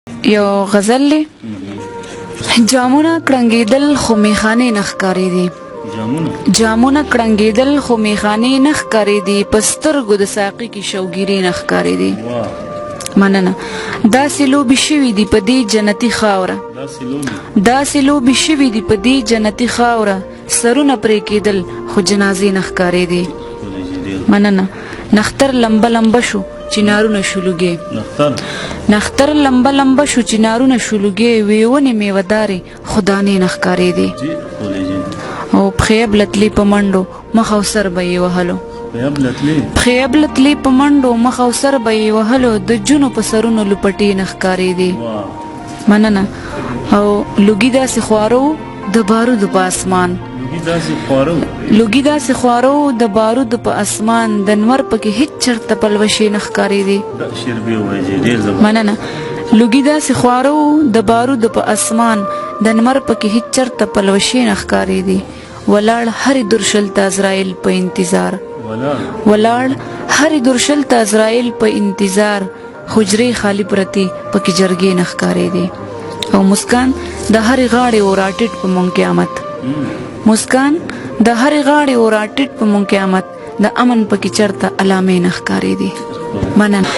یو غزل لی جامونه کړنګېدل خو میخانې نه ښکارېدې جامونه کړنګېدل خو میخانې نه ښکارېدې په سترګو د ساقي کې شوګیرې نه ښکارېدې مننه داسې لوبې شوي دي په دې جنتي خاوره داسې لوبې شوي دي په دې جنتي خاوره سرونه پرې کېدل خو جنازې نه ښکارېدې مننه نختر لمبه لمبه شو چنارونه شلوګې نختر لمبه لمبه شو چنارونه شلوګې ویونې میوهدارې خدانې نه ښکارېدې او پښې ابلتلې په منډو مخ او سر به یې وهلو پښې ابلتلې په منډو مخ او سر به یې وهلو د جونو په سرونو لپټې نه ښکارېدې مننه او لوګي داسې خوارو د بارودو په اسمان لوګي داسې خوارو د بارودو په اسمان د نور پکې هیڅ چرته پلوشې نه ښکارېدې مننه لوګي داسې خوارو د بارودو په اسمان د نور پکې هیڅ چرته پلوشې نه ښکارېدې ولاړ هرې درشل ته عزرایل په انتظار ولاړ هرې درشل ته عزرایل په انتظار حجرې خالی پرتې پکې جرګې نه ښکارېدې او مسکان د هرې غاړې او راټیټ په مونږ قیامت مسکان د هرې غاړې او راټیټ په مونږ قیامت د امن پکې چرته علامې نه ښکارېدې مننه